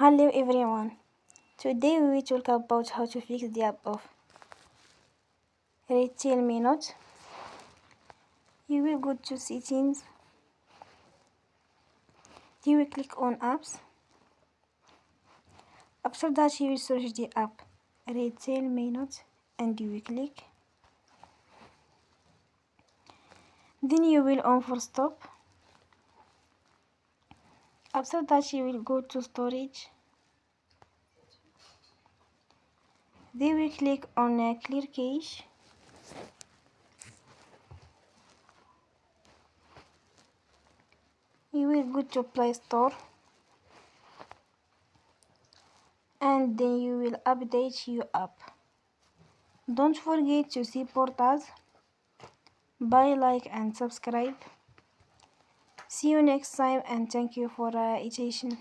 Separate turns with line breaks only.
Hello everyone. Today we will talk about how to fix the app of RetailMeNot. You will go to settings. You will click on apps. After that you will search the app RetailMeNot and you will click. Then you will on for stop. After that you will go to storage. Then we click on clear cache. You will go to Play Store and then you will update your app. Don't forget to support us by like and subscribe. See you next time and thank you for attention.